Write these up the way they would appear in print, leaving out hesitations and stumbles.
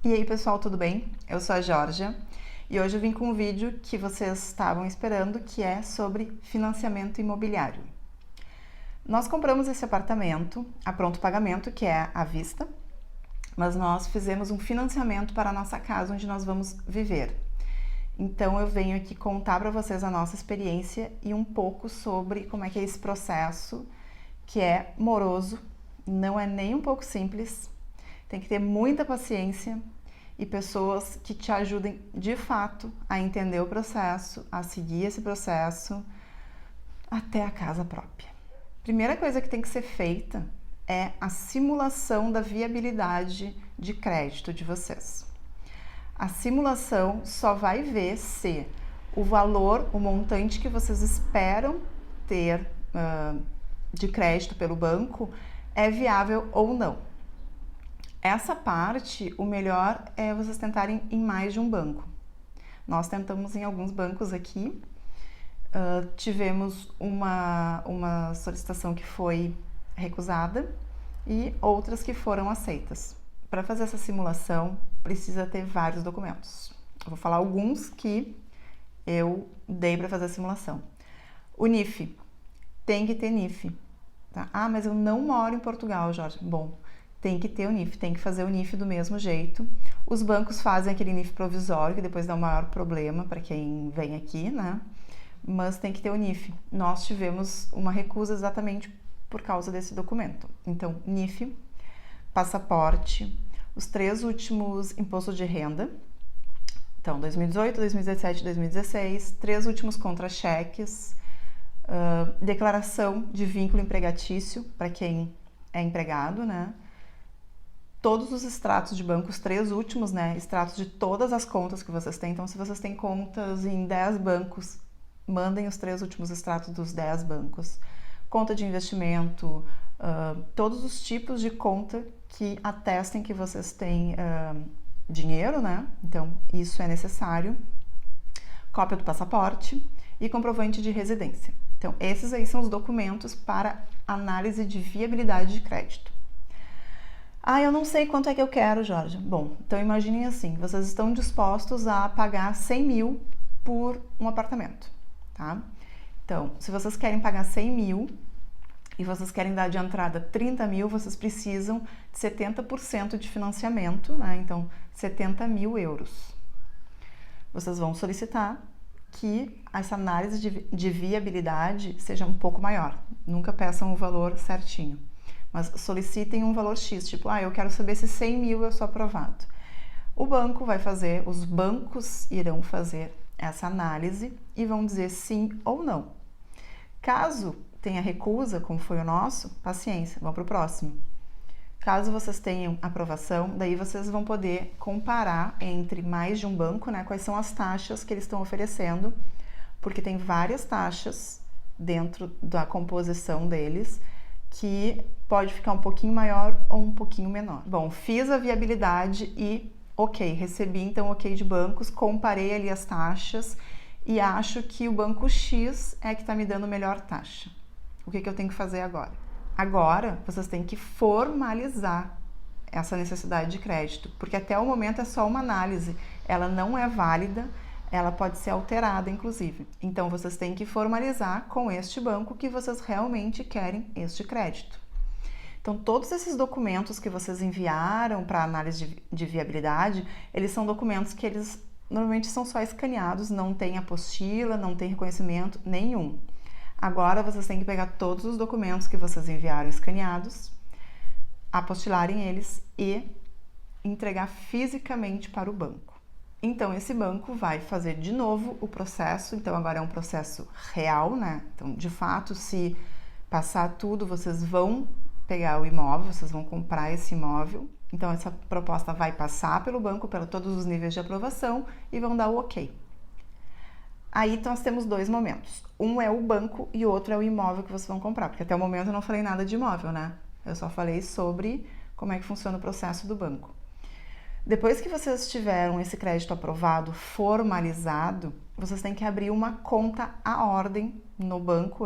E aí pessoal, tudo bem? Eu sou a Georgia e hoje eu vim com um vídeo que vocês estavam esperando, que é sobre financiamento imobiliário. Nós compramos esse apartamento a pronto pagamento, que é à vista, mas nós fizemos um financiamento para a nossa casa onde nós vamos viver. Então eu venho aqui contar para vocês a nossa experiência e um pouco sobre como é que é esse processo, que é moroso, não é nem um pouco simples, tem que ter muita paciência e pessoas que te ajudem de fato a entender o processo, a seguir esse processo até a casa própria. Primeira coisa que tem que ser feita é a simulação da viabilidade de crédito de vocês. A simulação só vai ver se o valor, o montante que vocês esperam ter de crédito pelo banco é viável ou não. Essa parte, o melhor é vocês tentarem em mais de um banco. Nós tentamos em alguns bancos aqui, tivemos uma solicitação que foi recusada e outras que foram aceitas. Para fazer essa simulação, precisa ter vários documentos. Eu vou falar alguns que eu dei para fazer a simulação. O NIF, tem que ter NIF. Tá? Ah, mas eu não moro em Portugal, Jorge. Bom, tem que ter o NIF, tem que fazer o NIF do mesmo jeito. Os bancos fazem aquele NIF provisório, que depois dá um maior problema para quem vem aqui, né? Mas tem que ter o NIF. Nós tivemos uma recusa exatamente por causa desse documento. Então, NIF, passaporte, os 3 últimos impostos de renda. Então, 2018, 2017, 2016, 3 últimos contra-cheques, declaração de vínculo empregatício para quem é empregado, né? Todos os extratos de banco, os 3 últimos, né? Extratos de todas as contas que vocês têm. Então, se vocês têm contas em 10 bancos, mandem os 3 últimos extratos dos 10 bancos. Conta de investimento, todos os tipos de conta que atestem que vocês têm dinheiro, né? Então, isso é necessário. Cópia do passaporte e comprovante de residência. Então, esses aí são os documentos para análise de viabilidade de crédito. Ah, eu não sei quanto é que eu quero, Jorge. Bom, então imaginem assim, vocês estão dispostos a pagar 100 mil por um apartamento, tá? Então, se vocês querem pagar 100 mil e vocês querem dar de entrada 30 mil, vocês precisam de 70% de financiamento, né? Então, 70 mil euros. Vocês vão solicitar que essa análise de viabilidade seja um pouco maior. Nunca peçam o valor certinho. Mas solicitem um valor X, tipo, eu quero saber se 100 mil eu sou aprovado. O banco vai fazer, os bancos irão fazer essa análise e vão dizer sim ou não. Caso tenha recusa, como foi o nosso, paciência, vamos para o próximo. Caso vocês tenham aprovação, daí vocês vão poder comparar entre mais de um banco, né, quais são as taxas que eles estão oferecendo, porque tem várias taxas dentro da composição deles, que pode ficar um pouquinho maior ou um pouquinho menor. Bom, fiz a viabilidade e recebi então ok de bancos, comparei ali as taxas e acho que o banco X é que está me dando melhor taxa. O que eu tenho que fazer agora? Agora, vocês têm que formalizar essa necessidade de crédito, porque até o momento é só uma análise, ela não é válida, ela pode ser alterada, inclusive. Então, vocês têm que formalizar com este banco que vocês realmente querem este crédito. Então, todos esses documentos que vocês enviaram para análise de viabilidade, eles são documentos que eles normalmente são só escaneados, não tem apostila, não tem reconhecimento nenhum. Agora, vocês têm que pegar todos os documentos que vocês enviaram escaneados, apostilarem eles e entregar fisicamente para o banco. Então, esse banco vai fazer de novo o processo, então agora é um processo real, né? Então, de fato, se passar tudo, vocês vão pegar o imóvel, vocês vão comprar esse imóvel. Então, essa proposta vai passar pelo banco, por todos os níveis de aprovação e vão dar o ok. Aí, nós temos 2 momentos. Um é o banco e o outro é o imóvel que vocês vão comprar, porque até o momento eu não falei nada de imóvel, né? Eu só falei sobre como é que funciona o processo do banco. Depois que vocês tiveram esse crédito aprovado, formalizado, vocês têm que abrir uma conta à ordem no banco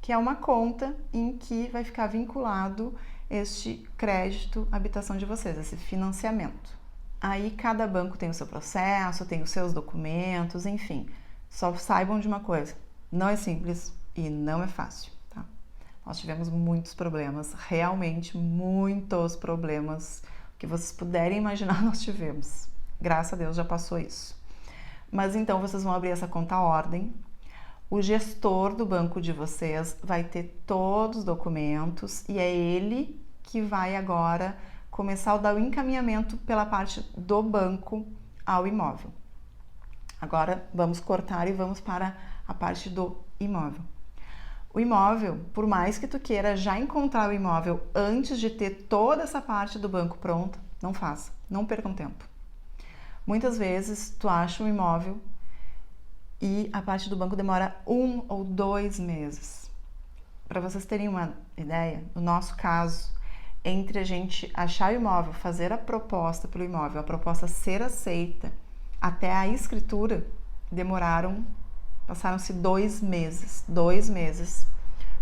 que é uma conta em que vai ficar vinculado este crédito habitação de vocês, esse financiamento. Aí cada banco tem o seu processo, tem os seus documentos, enfim. Só saibam de uma coisa, não é simples e não é fácil, tá? Nós tivemos muitos problemas, realmente muitos problemas que vocês puderem imaginar nós tivemos. Graças a Deus já passou isso. Mas então vocês vão abrir essa conta ordem. O gestor do banco de vocês vai ter todos os documentos e é ele que vai agora começar a dar o encaminhamento pela parte do banco ao imóvel. Agora vamos cortar e vamos para a parte do imóvel. O imóvel, por mais que tu queira já encontrar o imóvel antes de ter toda essa parte do banco pronta, não faça, não percam tempo. Muitas vezes tu acha um imóvel e a parte do banco demora 1 ou 2 meses. Para vocês terem uma ideia, no nosso caso, entre a gente achar o imóvel, fazer a proposta pelo imóvel, a proposta ser aceita, até a escritura, passaram-se 2 meses. 2 meses.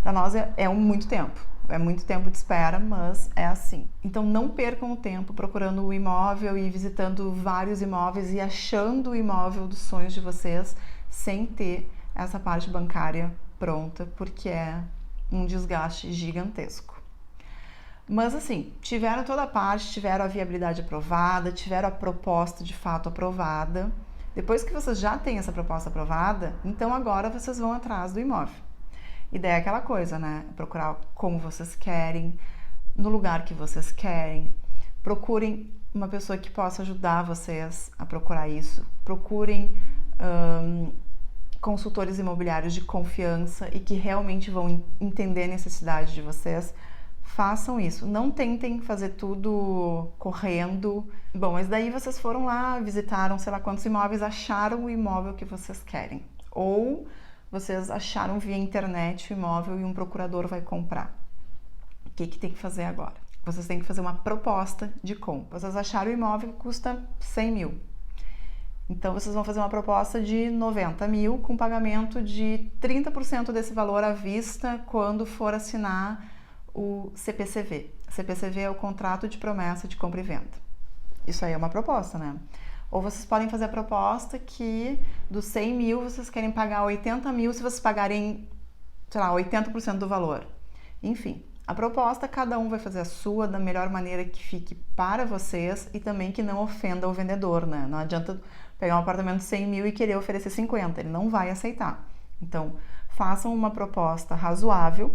Para nós é muito tempo. É muito tempo de espera, mas é assim. Então não percam o tempo procurando o imóvel e visitando vários imóveis e achando o imóvel dos sonhos de vocês sem ter essa parte bancária pronta, porque é um desgaste gigantesco. Mas assim, tiveram toda a parte, tiveram a viabilidade aprovada, tiveram a proposta de fato aprovada. Depois que vocês já têm essa proposta aprovada, então agora vocês vão atrás do imóvel. Ideia é aquela coisa, né? Procurar como vocês querem, no lugar que vocês querem. Procurem uma pessoa que possa ajudar vocês a procurar isso. Procurem consultores imobiliários de confiança e que realmente vão entender a necessidade de vocês. Façam isso, não tentem fazer tudo correndo. Bom, mas daí vocês foram lá, visitaram sei lá quantos imóveis, acharam o imóvel que vocês querem. Ou vocês acharam via internet o imóvel e um procurador vai comprar. O que tem que fazer agora? Vocês têm que fazer uma proposta de compra. Vocês acharam o imóvel que custa 100 mil. Então vocês vão fazer uma proposta de 90 mil com pagamento de 30% desse valor à vista quando for assinar o CPCV. CPCV é o contrato de promessa de compra e venda. Isso aí é uma proposta, né? Ou vocês podem fazer a proposta que dos 100 mil vocês querem pagar 80 mil se vocês pagarem, sei lá, 80% do valor. Enfim, a proposta cada um vai fazer a sua da melhor maneira que fique para vocês e também que não ofenda o vendedor, né? Não adianta pegar um apartamento de 100 mil e querer oferecer 50, ele não vai aceitar. Então, façam uma proposta razoável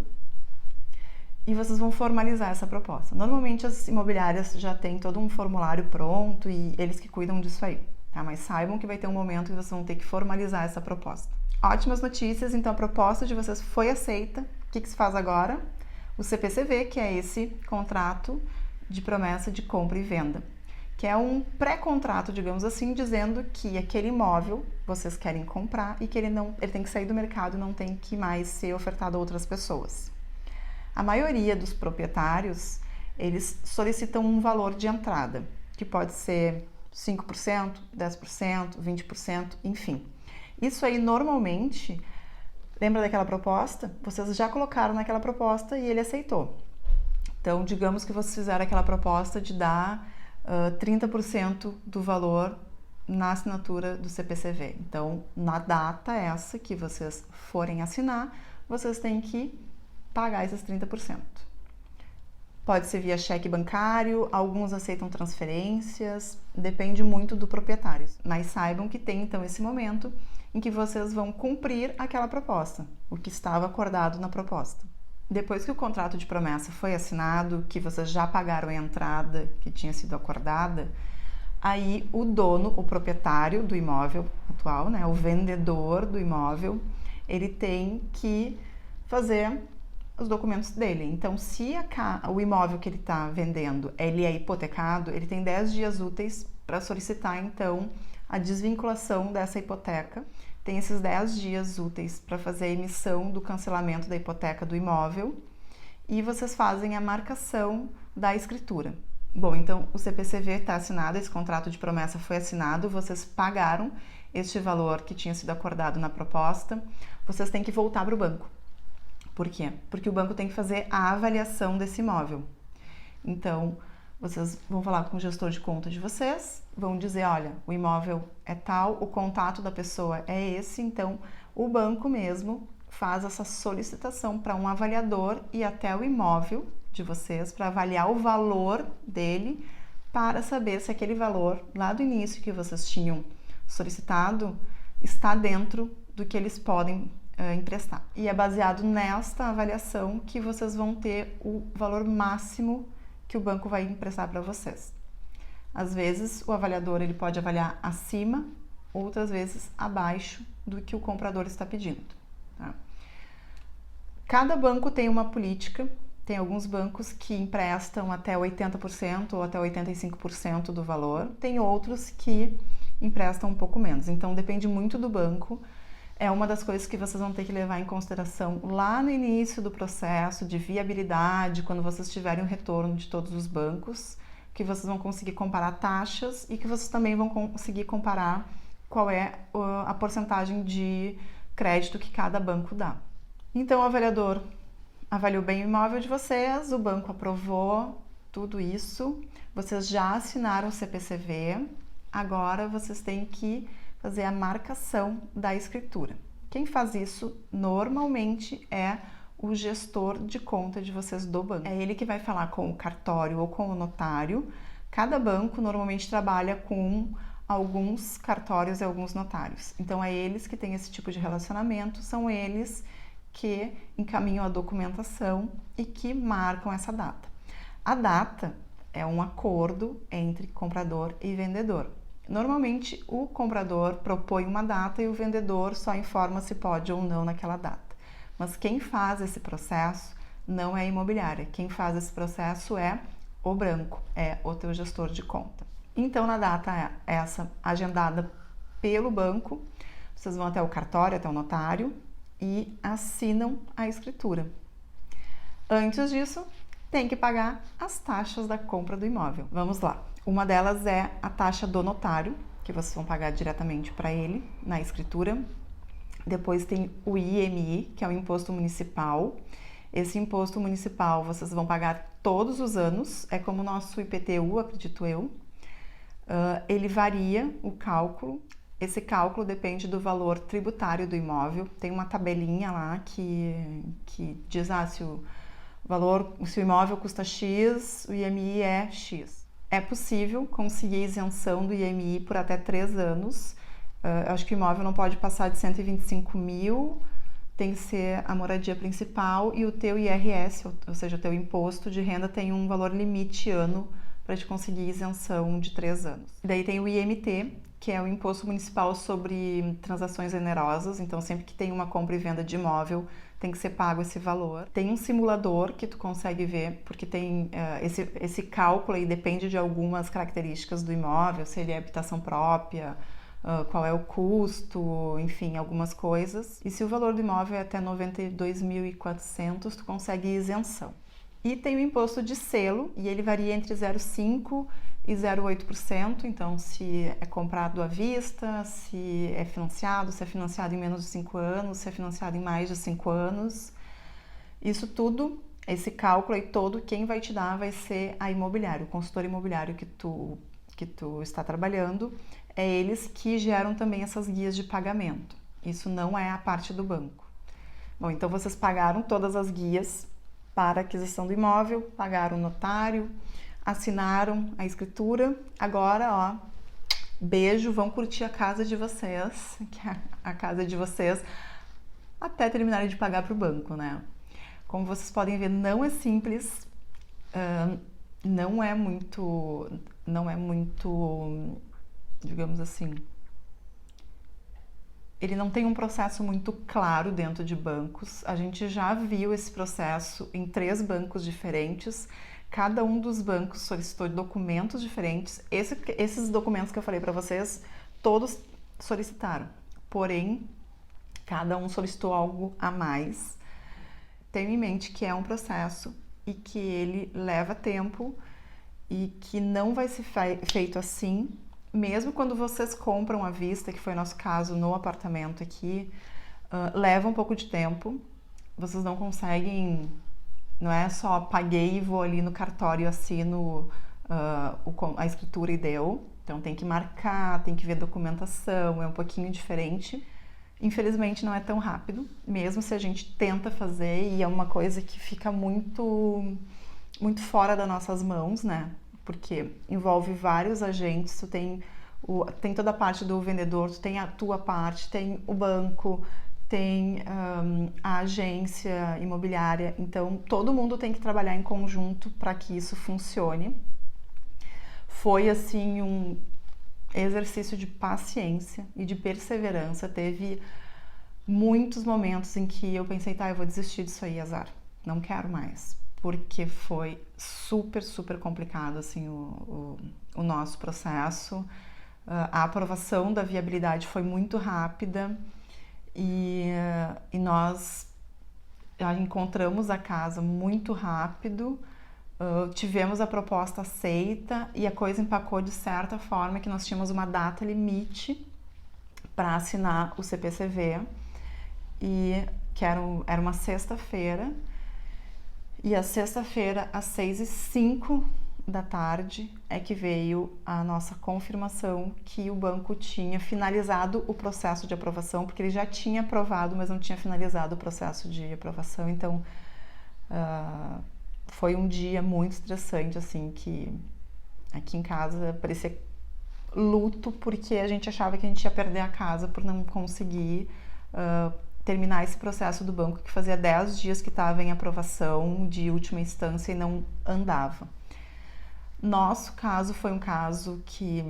e vocês vão formalizar essa proposta. Normalmente as imobiliárias já têm todo um formulário pronto e eles que cuidam disso aí, tá? Mas saibam que vai ter um momento que vocês vão ter que formalizar essa proposta. Ótimas notícias, então a proposta de vocês foi aceita. O que se faz agora? O CPCV, que é esse contrato de promessa de compra e venda, que é um pré-contrato, digamos assim, dizendo que aquele imóvel vocês querem comprar e que ele tem que sair do mercado e não tem que mais ser ofertado a outras pessoas. A maioria dos proprietários, eles solicitam um valor de entrada, que pode ser 5%, 10%, 20%, enfim. Isso aí, normalmente, lembra daquela proposta? Vocês já colocaram naquela proposta e ele aceitou. Então, digamos que vocês fizeram aquela proposta de dar 30% do valor na assinatura do CPCV. Então, na data essa que vocês forem assinar, vocês têm que pagar esses 30%. Pode ser via cheque bancário, alguns aceitam transferências, depende muito do proprietário. Mas saibam que tem então esse momento em que vocês vão cumprir aquela proposta, o que estava acordado na proposta. Depois que o contrato de promessa foi assinado, que vocês já pagaram a entrada que tinha sido acordada, aí o dono, o proprietário do imóvel atual, né, o vendedor do imóvel, ele tem que fazer os documentos dele. Então, se o imóvel que ele está vendendo ele é hipotecado, ele tem 10 dias úteis para solicitar, então, a desvinculação dessa hipoteca. Tem esses 10 dias úteis para fazer a emissão do cancelamento da hipoteca do imóvel e vocês fazem a marcação da escritura. Bom, então, o CPCV está assinado, esse contrato de promessa foi assinado, vocês pagaram este valor que tinha sido acordado na proposta, vocês têm que voltar para o banco. Por quê? Porque o banco tem que fazer a avaliação desse imóvel. Então, Vocês vão falar com o gestor de conta de vocês, vão dizer, olha, o imóvel é tal, o contato da pessoa é esse, então o banco mesmo faz essa solicitação para um avaliador ir até o imóvel de vocês para avaliar o valor dele, para saber se aquele valor lá do início que vocês tinham solicitado está dentro do que eles podem emprestar. E é baseado nesta avaliação que vocês vão ter o valor máximo que o banco vai emprestar para vocês. Às vezes o avaliador ele pode avaliar acima, outras vezes abaixo do que o comprador está pedindo. Tá? Cada banco tem uma política, tem alguns bancos que emprestam até 80% ou até 85% do valor, tem outros que emprestam um pouco menos, então depende muito do banco. É uma das coisas que vocês vão ter que levar em consideração lá no início do processo de viabilidade, quando vocês tiverem o retorno de todos os bancos, que vocês vão conseguir comparar taxas e que vocês também vão conseguir comparar qual é a porcentagem de crédito que cada banco dá. Então o avaliador avaliou bem o imóvel de vocês, o banco aprovou tudo isso, vocês já assinaram o CPCV, agora vocês têm que fazer a marcação da escritura. Quem faz isso normalmente é o gestor de conta de vocês do banco. É ele que vai falar com o cartório ou com o notário. Cada banco normalmente trabalha com alguns cartórios e alguns notários. Então é eles que têm esse tipo de relacionamento, são eles que encaminham a documentação e que marcam essa data. A data é um acordo entre comprador e vendedor. Normalmente o comprador propõe uma data e o vendedor só informa se pode ou não naquela data. Mas quem faz esse processo não é a imobiliária, quem faz esse processo é o banco, é o teu gestor de conta. Então na data essa agendada pelo banco, vocês vão até o cartório, até o notário e assinam a escritura. Antes disso, tem que pagar as taxas da compra do imóvel. Vamos lá. Uma delas é a taxa do notário, que vocês vão pagar diretamente para ele na escritura. Depois tem o IMI, que é o imposto municipal. Esse imposto municipal vocês vão pagar todos os anos, é como o nosso IPTU, acredito eu. Ele varia o cálculo. Esse cálculo depende do valor tributário do imóvel. Tem uma tabelinha lá que diz se o imóvel custa X, o IMI é X. É possível conseguir isenção do IMI por até 3 anos. Acho que o imóvel não pode passar de 125 mil, tem que ser a moradia principal e o teu IRS, ou seja, o teu imposto de renda tem um valor limite ano para te conseguir isenção de 3 anos. Daí tem o IMT, que é o Imposto Municipal sobre Transações Onerosas, então sempre que tem uma compra e venda de imóvel tem que ser pago esse valor. Tem um simulador que tu consegue ver, porque tem esse cálculo aí depende de algumas características do imóvel, se ele é habitação própria, qual é o custo, enfim, algumas coisas. E se o valor do imóvel é até 92.400, tu consegue isenção. E tem o imposto de selo, e ele varia entre 0,5% e 0,8%, então se é comprado à vista, se é financiado em menos de 5 anos, se é financiado em mais de 5 anos. Isso tudo, esse cálculo aí todo, quem vai te dar vai ser a imobiliária, o consultor imobiliário que tu está trabalhando, é eles que geram também essas guias de pagamento. Isso não é a parte do banco. Bom, então vocês pagaram todas as guias para a aquisição do imóvel, pagaram o notário, assinaram a escritura. Agora, beijo, vão curtir a casa de vocês, que é a casa de vocês, até terminarem de pagar para o banco, né? Como vocês podem ver, não é simples, não é muito, digamos assim, ele não tem um processo muito claro dentro de bancos. A gente já viu esse processo em 3 bancos diferentes. Cada um dos bancos solicitou documentos diferentes. Esses documentos que eu falei para vocês, todos solicitaram. Porém, cada um solicitou algo a mais. Tenha em mente que é um processo e que ele leva tempo e que não vai ser feito assim. Mesmo quando vocês compram à vista, que foi o nosso caso no apartamento aqui, leva um pouco de tempo. Vocês não conseguem, não é só paguei e vou ali no cartório e assino a escritura e deu. Então tem que marcar, tem que ver documentação, é um pouquinho diferente. Infelizmente não é tão rápido, mesmo se a gente tenta fazer, e é uma coisa que fica muito, muito fora das nossas mãos, né? Porque envolve vários agentes, tu tem toda a parte do vendedor, tu tem a tua parte, tem o banco, tem a agência imobiliária, então todo mundo tem que trabalhar em conjunto para que isso funcione. Foi assim um exercício de paciência e de perseverança. Teve muitos momentos em que eu pensei, tá, eu vou desistir disso aí, azar, não quero mais, porque foi super, super complicado assim o nosso processo. A aprovação da viabilidade foi muito rápida e nós já encontramos a casa muito rápido. Tivemos a proposta aceita e a coisa empacou de certa forma que nós tínhamos uma data limite para assinar o CPCV, e que era uma sexta-feira, e a sexta-feira às 6h05 da tarde é que veio a nossa confirmação que o banco tinha finalizado o processo de aprovação, porque ele já tinha aprovado, mas não tinha finalizado o processo de aprovação. Então foi um dia muito estressante, assim, que aqui em casa parecia luto, porque a gente achava que a gente ia perder a casa por não conseguir terminar esse processo do banco, que fazia 10 dias que estava em aprovação de última instância e não andava. Nosso caso foi um caso que,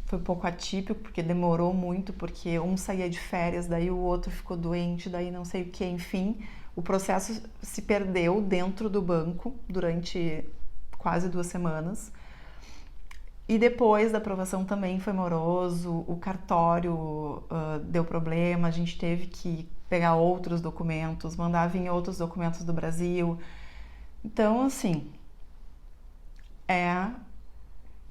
foi um pouco atípico, porque demorou muito, porque um saía de férias, daí o outro ficou doente, daí não sei o que, enfim. O processo se perdeu dentro do banco durante quase 2 semanas. E depois da aprovação também foi moroso, o cartório deu problema, a gente teve que pegar outros documentos, mandar vir outros documentos do Brasil. Então, assim,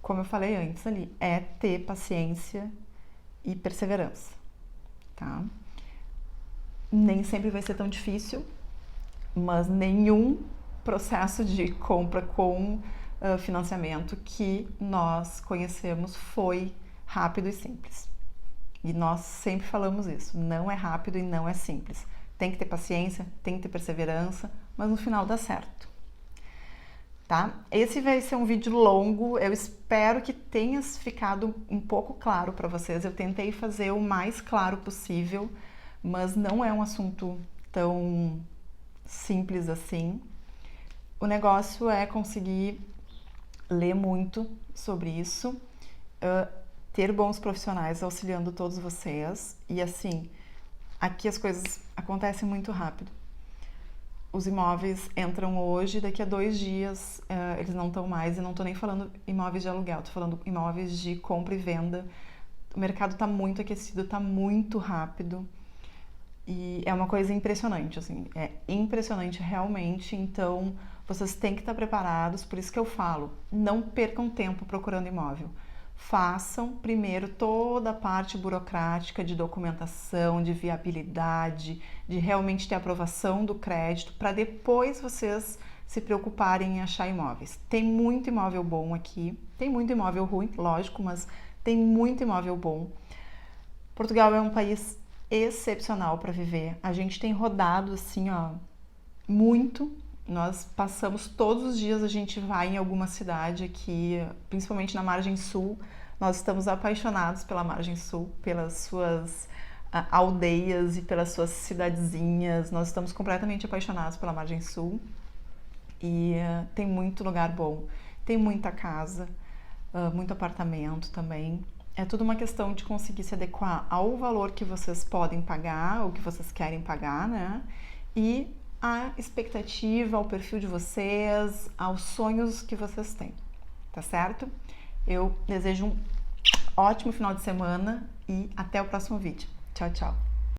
como eu falei antes ali, é ter paciência e perseverança, tá? Nem sempre vai ser tão difícil, mas nenhum processo de compra com financiamento que nós conhecemos foi rápido e simples. E nós sempre falamos isso, não é rápido e não é simples. Tem que ter paciência, tem que ter perseverança, mas no final dá certo. Tá? Esse vai ser um vídeo longo, eu espero que tenha ficado um pouco claro para vocês. Eu tentei fazer o mais claro possível, mas não é um assunto tão simples assim. O negócio é conseguir ler muito sobre isso, ter bons profissionais auxiliando todos vocês, e assim, aqui as coisas acontecem muito rápido. Os imóveis entram hoje, daqui a 2 dias eles não estão mais, e não estou nem falando imóveis de aluguel, estou falando imóveis de compra e venda. O mercado está muito aquecido, está muito rápido, e é uma coisa impressionante, assim, é impressionante realmente. Então vocês têm que estar preparados, por isso que eu falo, não percam tempo procurando imóvel. Façam primeiro toda a parte burocrática de documentação, de viabilidade, de realmente ter aprovação do crédito, para depois vocês se preocuparem em achar imóveis. Tem muito imóvel bom aqui, tem muito imóvel ruim, lógico, mas tem muito imóvel bom. Portugal é um país excepcional para viver. A gente tem rodado assim, muito. Nós passamos todos os dias, a gente vai em alguma cidade aqui, principalmente na margem sul. Nós estamos apaixonados pela margem sul, pelas suas aldeias e pelas suas cidadezinhas. Nós estamos completamente apaixonados pela margem sul, e tem muito lugar bom, tem muita casa, muito apartamento também. É tudo uma questão de conseguir se adequar ao valor que vocês podem pagar, ou que vocês querem pagar, né? E a expectativa, ao perfil de vocês, aos sonhos que vocês têm, tá certo? Eu desejo um ótimo final de semana e até o próximo vídeo. Tchau, tchau!